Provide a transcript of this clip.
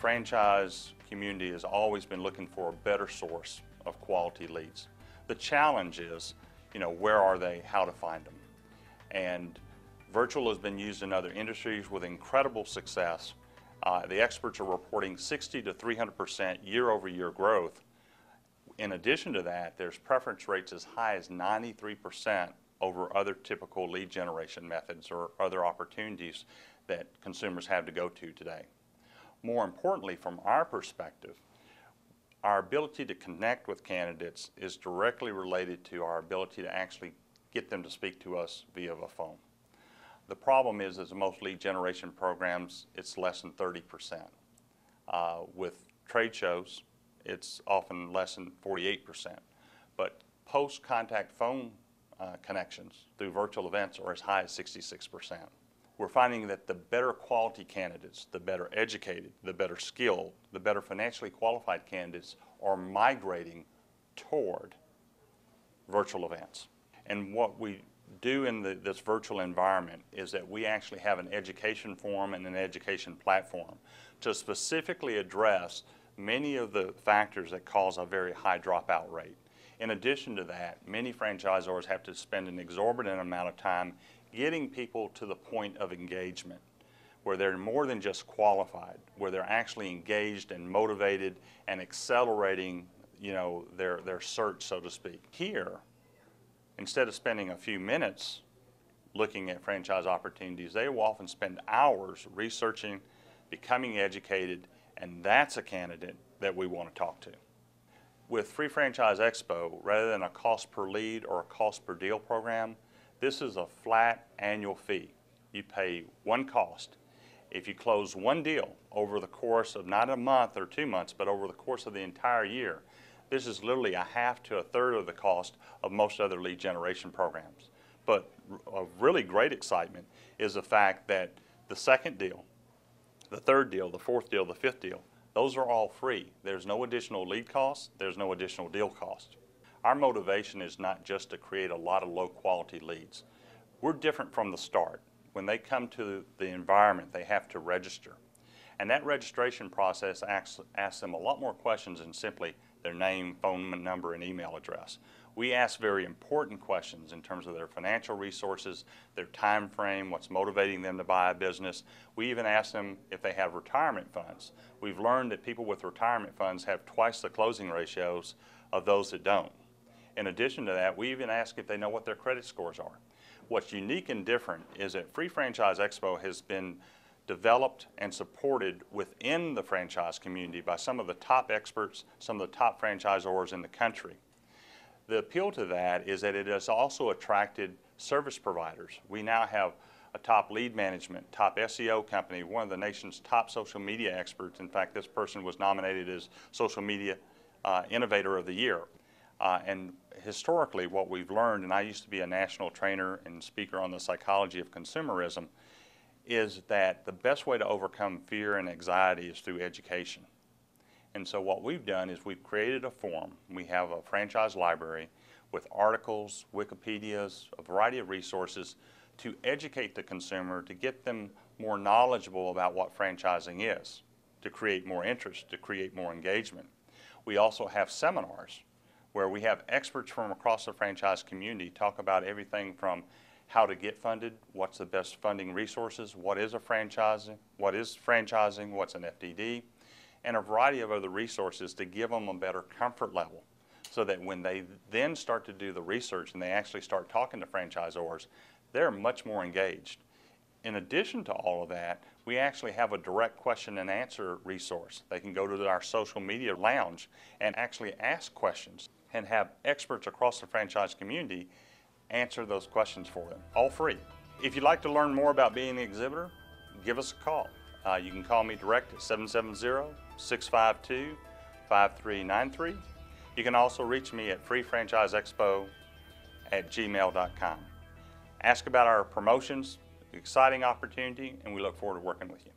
franchise community has always been looking for a better source of quality leads. The challenge is, where are they, how to find them. And virtual has been used in other industries with incredible success. The experts are reporting 60 to 300% year-over-year growth. In addition to that, there's preference rates as high as 93% over other typical lead generation methods or other opportunities that consumers have to go to today. More importantly, from our perspective, our ability to connect with candidates is directly related to our ability to actually get them to speak to us via the phone. The problem is most lead generation programs, it's less than 30%. With trade shows, it's often less than 48%. But post-contact phone connections through virtual events are as high as 66%. We're finding that the better quality candidates, the better educated, the better skilled, the better financially qualified candidates are migrating toward virtual events. And what we do in this virtual environment is that we actually have an education forum and an education platform to specifically address many of the factors that cause a very high dropout rate. In addition to that, many franchisors have to spend an exorbitant amount of time getting people to the point of engagement, where they're more than just qualified, where they're actually engaged and motivated and accelerating, their search, so to speak. Here, instead of spending a few minutes looking at franchise opportunities, they will often spend hours researching, becoming educated, and that's a candidate that we want to talk to. With Free Franchise Expo, rather than a cost per lead or a cost per deal program, this is a flat annual fee. You pay one cost. If you close one deal over the course of not a month or 2 months, but over the course of the entire year, this is literally a half to a third of the cost of most other lead generation programs. But a really great excitement is the fact that the second deal, the third deal, the fourth deal, the fifth deal, those are all free. There's no additional lead cost, there's no additional deal cost. Our motivation is not just to create a lot of low quality leads. We're different from the start. When they come to the environment, they have to register. And that registration process asks them a lot more questions than simply their name, phone number, and email address. We ask very important questions in terms of their financial resources, their time frame, what's motivating them to buy a business. We even ask them if they have retirement funds. We've learned that people with retirement funds have twice the closing ratios of those that don't. In addition to that, we even ask if they know what their credit scores are. What's unique and different is that Free Franchise Expo has been developed and supported within the franchise community by some of the top experts, some of the top franchisors in the country. The appeal to that is that it has also attracted service providers. We now have a top lead management, top SEO company, one of the nation's top social media experts. In fact, this person was nominated as Social Media Innovator of the Year. And historically, what we've learned, and I used to be a national trainer and speaker on the psychology of consumerism, is that the best way to overcome fear and anxiety is through education. And so what we've done is we've created a forum. We have a franchise library with articles, Wikipedias, a variety of resources to educate the consumer, to get them more knowledgeable about what franchising is, to create more interest, to create more engagement. We also have seminars where we have experts from across the franchise community talk about everything from how to get funded, what's the best funding resources, what is franchising, what's an FDD, and a variety of other resources to give them a better comfort level so that when they then start to do the research and they actually start talking to franchisors, they're much more engaged. In addition to all of that, we actually have a direct question and answer resource. They can go to our social media lounge and actually ask questions and have experts across the franchise community answer those questions for them, all free. If you'd like to learn more about being an exhibitor, give us a call. You can call me direct at 770-652-5393. You can also reach me at FreeFranchiseExpo@gmail.com. Ask about our promotions, exciting opportunity, and we look forward to working with you.